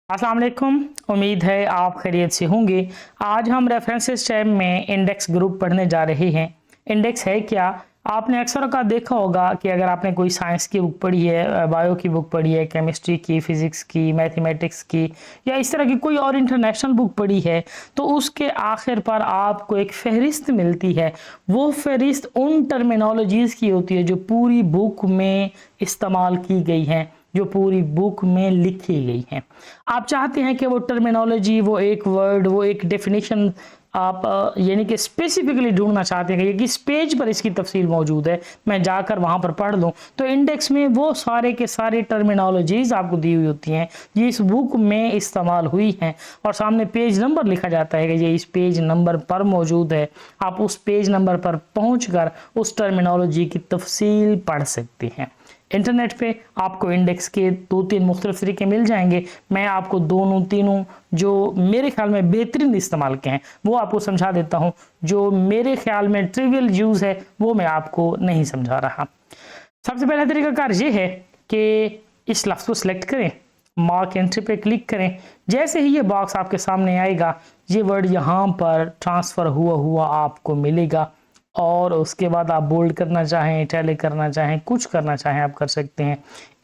अस्सलाम वालेकुम। उम्मीद है आप खैरियत से होंगे। आज हम रेफरेंसेस टैब में इंडेक्स ग्रुप पढ़ने जा रहे हैं। इंडेक्स है क्या? आपने अक्सर का देखा होगा कि अगर आपने कोई साइंस की बुक पढ़ी है, बायो की बुक पढ़ी है, केमिस्ट्री की, फिजिक्स की, मैथमेटिक्स की या इस तरह की कोई और इंटरनेशनल बुक पढ़ी है तो उसके आखिर पर आपको एक फहरिस्त मिलती है। वो फहरिस्त उन टर्मिनोलॉजीज़ की होती है जो पूरी बुक में इस्तेमाल की गई हैं, जो पूरी बुक में लिखी गई हैं। आप चाहते हैं कि वो टर्मिनोलॉजी, वो एक वर्ड, वो एक डेफिनेशन आप यानी कि स्पेसिफिकली ढूंढना चाहते हैं कि किस पेज पर इसकी तफसील मौजूद है, मैं जाकर वहां पर पढ़ लूं। तो इंडेक्स में वो सारे के सारे टर्मिनोलॉजीज आपको दी हुई होती हैं ये इस बुक में इस्तेमाल हुई हैं और सामने पेज नंबर लिखा जाता है कि ये इस पेज नंबर पर मौजूद है। आप उस पेज नंबर पर पहुंचकर उस टर्मिनोलॉजी की तफसील पढ़ सकते हैं। इंटरनेट पे आपको इंडेक्स के 2-3 मुख्तलिफ तरीके मिल जाएंगे। मैं आपको दोनों तीनों जो मेरे ख्याल में बेहतरीन इस्तेमाल के हैं वो आपको समझा देता हूं। जो मेरे ख्याल में ट्रिवियल यूज है वो मैं आपको नहीं समझा रहा। सबसे पहला तरीकाकार ये है कि इस लफ्ज़ को सिलेक्ट करें, मार्क एंट्री पे क्लिक करें। जैसे ही ये बॉक्स आपके सामने आएगा ये वर्ड यहाँ पर ट्रांसफ़र हुआ हुआ आपको मिलेगा और उसके बाद आप बोल्ड करना चाहें, इटैलिक करना चाहें, कुछ करना चाहें आप कर सकते हैं।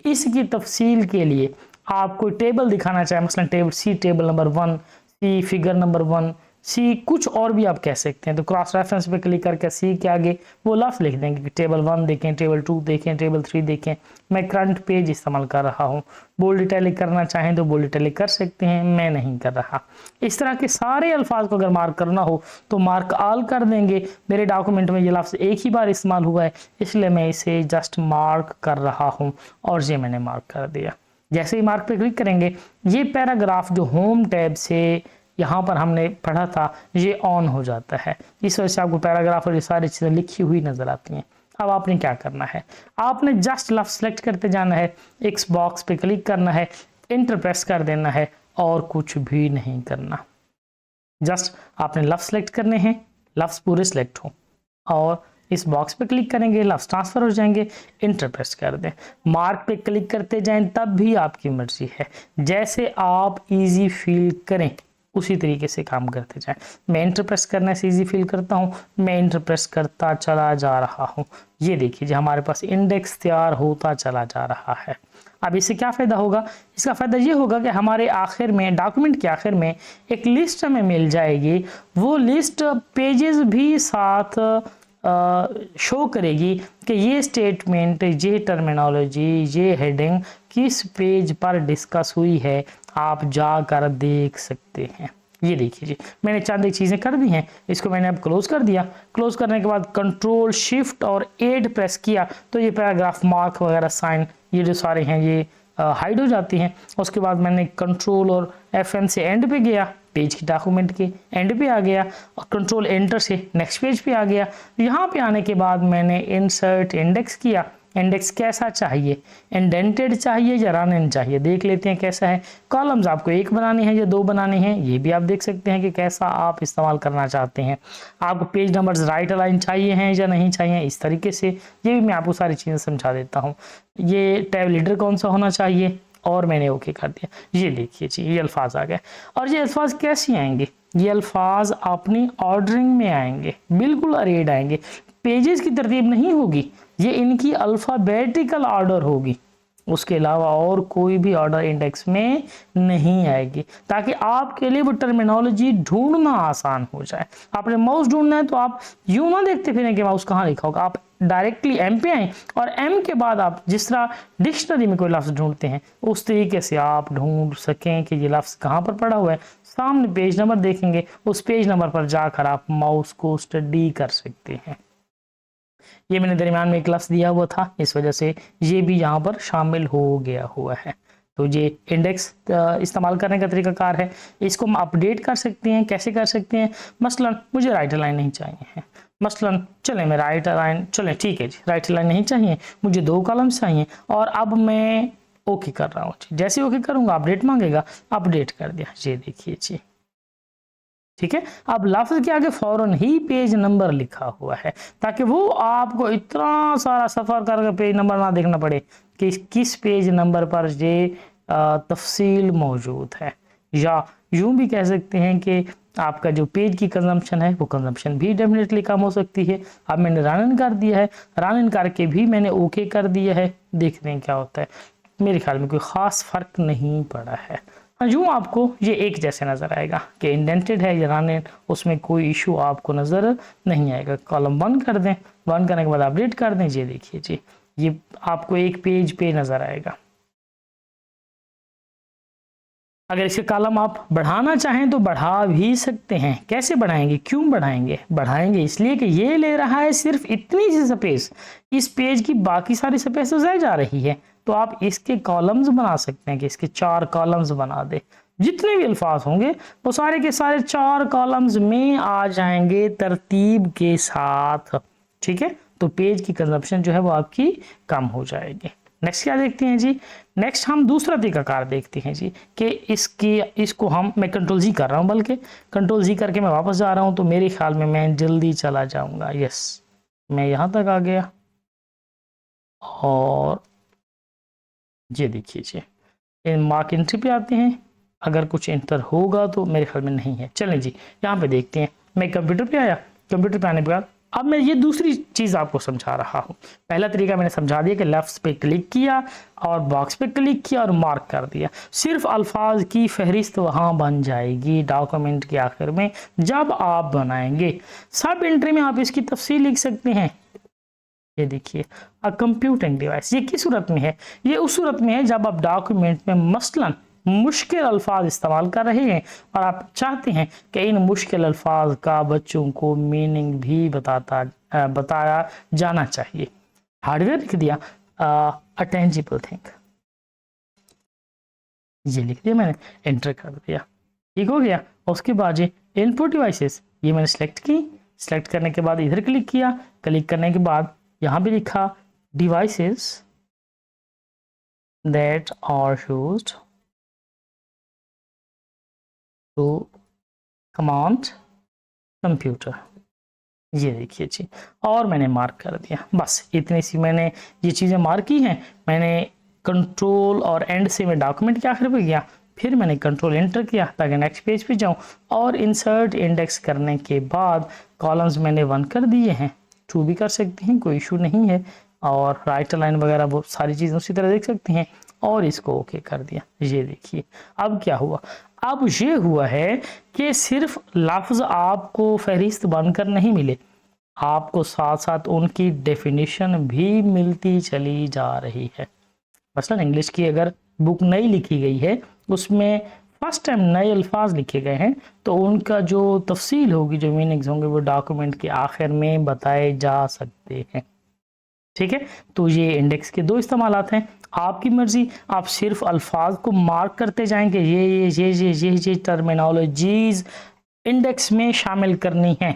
इसकी तफसील के लिए आप कोई टेबल दिखाना चाहें, मसलन टेबल सी, टेबल नंबर 1, सी फिगर नंबर 1, सी कुछ और भी आप कह सकते हैं। तो क्रॉस रेफरेंस पे क्लिक करके सी के आगे वो लफ्ज़ लिख देंगे कि टेबल 1 देखें, टेबल 2 देखें, टेबल 3 देखें। मैं करंट पेज इस्तेमाल कर रहा हूँ। बोल्ड इटैलिक करना चाहें तो बोल्ड इटैलिक कर सकते हैं, मैं नहीं कर रहा। इस तरह के सारे अल्फाज को अगर मार्क करना हो तो मार्क ऑल कर देंगे। मेरे डॉक्यूमेंट में ये लफ्ज़ एक ही बार इस्तेमाल हुआ है इसलिए मैं इसे जस्ट मार्क कर रहा हूँ और ये मैंने मार्क कर दिया। जैसे ही मार्क पे क्लिक करेंगे ये पैराग्राफ जो होम टैब से यहाँ पर हमने पढ़ा था ये ऑन हो जाता है। इस वजह से आपको पैराग्राफ और ये सारी चीज़ें लिखी हुई नजर आती हैं। अब आपने क्या करना है, आपने जस्ट लफ्ज़ सेलेक्ट करते जाना है, एक्स बॉक्स पे क्लिक करना है, इंटर प्रेस कर देना है और कुछ भी नहीं करना। जस्ट आपने लफ्ज़ सेलेक्ट करने हैं, लफ्ज़ पूरे सेलेक्ट हो और इस बॉक्स पे क्लिक करेंगे, लफ्ज़ ट्रांसफ़र हो जाएंगे, इंटर प्रेस कर दें। मार्क पे क्लिक करते जाएं तब भी आपकी मर्जी है, जैसे आप इजी फील करें उसी तरीके से काम करते जाएं। मैं इंटर प्रेस करने से इजी फील करता हूं, मैं इंटर प्रेस करता चला जा रहा हूं। ये देखिए जी हमारे पास इंडेक्स तैयार होता चला जा रहा है। अब इससे क्या फ़ायदा होगा? इसका फ़ायदा ये होगा कि हमारे आखिर में, डॉक्यूमेंट के आखिर में एक लिस्ट हमें मिल जाएगी। वो लिस्ट पेजेस भी साथ शो करेगी कि ये स्टेटमेंट, ये टर्मिनोलॉजी, ये हेडिंग किस पेज पर डिस्कस हुई है। आप जाकर देख सकते हैं। ये देखिए जी मैंने चंद एक चीज़ें कर दी हैं, इसको मैंने अब क्लोज कर दिया। क्लोज करने के बाद कंट्रोल शिफ्ट और 8 प्रेस किया तो ये पैराग्राफ मार्क वगैरह साइन ये जो सारे हैं ये हाइड हो जाती हैं। उसके बाद मैंने कंट्रोल और FN से एंड पे गया, पेज की डॉक्यूमेंट के एंड पे आ गया और कंट्रोल एंटर से नेक्स्ट पेज पे आ गया। यहाँ पे आने के बाद मैंने इंसर्ट इंडेक्स किया। इंडेक्स कैसा चाहिए, इंडेंटेड चाहिए या रन इन चाहिए, देख लेते हैं कैसा है। कॉलम्स आपको एक बनाने हैं या 2 बनाने हैं ये भी आप देख सकते हैं कि कैसा आप इस्तेमाल करना चाहते हैं। आपको पेज नंबर्स राइट अलाइन चाहिए हैं या नहीं चाहिए, इस तरीके से ये भी मैं आपको सारी चीज़ें समझा देता हूँ। ये टैब लीडर कौन सा होना चाहिए और मैंने ओके कर दिया। ये देखिए जी ये अल्फाज आ गए और ये अल्फाज कैसे आएंगे, ये अल्फाज अपनी ऑर्डरिंग में आएंगे, बिल्कुल अरेड आएंगे। पेजेस की तरतीब नहीं होगी, ये इनकी अल्फ़ाबेटिकल ऑर्डर होगी, उसके अलावा और कोई भी ऑर्डर इंडेक्स में नहीं आएगी, ताकि आपके लिए वो टर्मिनोलॉजी ढूंढना आसान हो जाए। आपने माउस ढूंढना है तो आप यूं ना देखते फिरें कि माउस कहाँ लिखा होगा, आप डायरेक्टली एम पे आए और एम के बाद आप जिस तरह डिक्शनरी में कोई लफ्ज़ ढूंढते हैं उस तरीके से आप ढूंढ सकें कि ये लफ्ज़ कहाँ पर पड़ा हुआ है। सामने पेज नंबर देखेंगे, उस पेज नंबर पर जाकर आप माउस को स्टडी कर सकते हैं। ये मैंने दरमियान में एक लफ्ज़ दिया हुआ था, इस वजह से ये भी यहाँ पर शामिल हो गया हुआ है। तो ये इंडेक्स इस्तेमाल करने का तरीकाकार है। इसको हम अपडेट कर सकते हैं। कैसे कर सकते हैं? मसलन मुझे राइट अलाइन नहीं चाहिए है, मसलन चले मैं राइट अलाइन, चले ठीक है जी राइट अलाइन नहीं चाहिए, मुझे 2 कॉलम्स चाहिए और अब मैं ओके कर रहा हूँ। जैसे ओके करूँगा अपडेट मांगेगा, अपडेट कर दिया। ये देखिए जी ठीक है। अब लफ्ज के आगे फौरन ही पेज नंबर लिखा हुआ है ताकि वो आपको इतना सारा सफर करके पेज नंबर ना देखना पड़े कि किस पेज नंबर पर ये तफसील मौजूद है, या यूं भी कह सकते हैं कि आपका जो पेज की कंजम्पशन है वो कंजम्पशन भी डेफिनेटली कम हो सकती है। अब मैंने रन इन कर दिया है, रन इन करके भी मैंने ओके कर दिया है, देखते हैं क्या होता है। मेरे ख्याल में कोई ख़ास फ़र्क नहीं पड़ा है। हाँ, यूँ आपको ये एक जैसे नज़र आएगा कि इंडेंटेड है या रन इन, उसमें कोई इशू आपको नज़र नहीं आएगा। कॉलम 1 कर दें, 1 करने के बाद अपडेट कर दें, ये देखिए जी, ये आपको एक पेज पे नज़र आएगा। अगर इसके कॉलम आप बढ़ाना चाहें तो बढ़ा भी सकते हैं। कैसे बढ़ाएंगे, क्यों बढ़ाएंगे? बढ़ाएंगे इसलिए कि ये ले रहा है सिर्फ इतनी सी स्पेस, इस पेज की बाकी सारी स्पेस तो ज़ाया जा रही है। तो आप इसके कॉलम्स बना सकते हैं कि इसके 4 कॉलम्स बना दे, जितने भी अल्फाज होंगे वो सारे के सारे 4 कॉलम्स में आ जाएंगे तरतीब के साथ। ठीक है, तो पेज की कंजप्शन जो है वो आपकी कम हो जाएगी। नेक्स्ट क्या देखते हैं जी, नेक्स्ट हम दूसरा तरीकाकार देखते हैं जी कि इसको मैं कंट्रोल जी कर रहा हूँ, बल्कि कंट्रोल जी करके मैं वापस जा रहा हूँ, तो मेरे ख्याल में मैं जल्दी चला जाऊंगा। यस, मैं यहाँ तक आ गया और ये देखिए जी, मार्क एंट्री पे आते हैं। अगर कुछ एंटर होगा तो मेरे ख्याल में नहीं है। चलें जी, यहाँ पे देखते हैं। मैं कंप्यूटर पे आया, कंप्यूटर पे आने के बाद अब मैं ये दूसरी चीज़ आपको समझा रहा हूँ। पहला तरीका मैंने समझा दिया कि लेफ्ट पे क्लिक किया और बॉक्स पे क्लिक किया और मार्क कर दिया। सिर्फ अल्फाज की फहरिस्त वहाँ बन जाएगी डॉक्यूमेंट के आखिर में जब आप बनाएंगे। सब एंट्री में आप इसकी तफसील लिख सकते हैं। ये देखिए, अ कंप्यूटिंग डिवाइस, ये किस सूरत में है? ये उस सूरत में है जब आप डॉक्यूमेंट में मसलन मुश्किल अल्फाज इस्तेमाल कर रहे हैं और आप चाहते हैं कि इन मुश्किल अल्फाज का बच्चों को मीनिंग भी बताया जाना चाहिए। हार्डवेयर लिख दिया, अ टेंजिबल थिंग, ये लिख दिया मैंने, एंटर कर दिया, ठीक हो गया। उसके बाद ये इनपुट डिवाइसेस, ये मैंने सेलेक्ट की, सेलेक्ट करने के बाद इधर क्लिक किया, क्लिक करने के बाद यहाँ भी लिखा devices that are used to command computer, ये देखिए जी, और मैंने मार्क कर दिया। बस इतनी सी मैंने ये चीज़ें मार्क की हैं। मैंने कंट्रोल और एंड से मैं डॉक्यूमेंट के आखिर पे गया, फिर मैंने कंट्रोल एंटर किया ताकि नेक्स्ट पेज पे जाऊं, और इंसर्ट इंडेक्स करने के बाद कॉलम्स मैंने 1 कर दिए हैं, 2 भी कर सकते हैं, कोई इशू नहीं है, और राइट लाइन वगैरह वो सारी चीज़ें उसी तरह देख सकते हैं, और इसको ओके कर दिया। ये देखिए अब क्या हुआ, अब ये हुआ है कि सिर्फ लफ्ज़ आपको फहरिस्त बनकर नहीं मिले, आपको साथ साथ उनकी डेफिनेशन भी मिलती चली जा रही है। मसलन इंग्लिश की अगर बुक नई लिखी गई है, उसमें फर्स्ट टाइम नए अल्फाज लिखे गए हैं, तो उनका जो तफसील होगी, जो मीनिंग्स होंगे, वो डॉक्यूमेंट के आखिर में बताए जा सकते हैं। ठीक है, तो ये इंडेक्स के 2 इस्तेमालात हैं। आपकी मर्जी, आप सिर्फ अल्फाज को मार्क करते जाएंगे, ये टर्मिनोलॉजीज इंडेक्स में शामिल करनी है,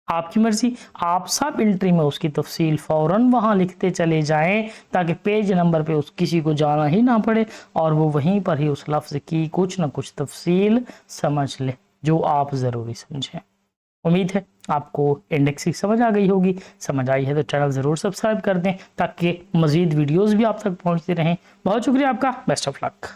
आपकी मर्जी। आप सब एंट्री में उसकी तफसील फौरन वहां लिखते चले जाएं ताकि पेज नंबर पे उस किसी को जाना ही ना पड़े और वो वहीं पर ही उस लफ्ज़ की कुछ ना कुछ तफसील समझ ले जो आप ज़रूरी समझें। उम्मीद है आपको इंडेक्स की समझ आ गई होगी। समझ आई है तो चैनल ज़रूर सब्सक्राइब कर दें ताकि मज़ीद वीडियोज़ भी आप तक पहुँचते रहें। बहुत शुक्रिया आपका, बेस्ट ऑफ लक।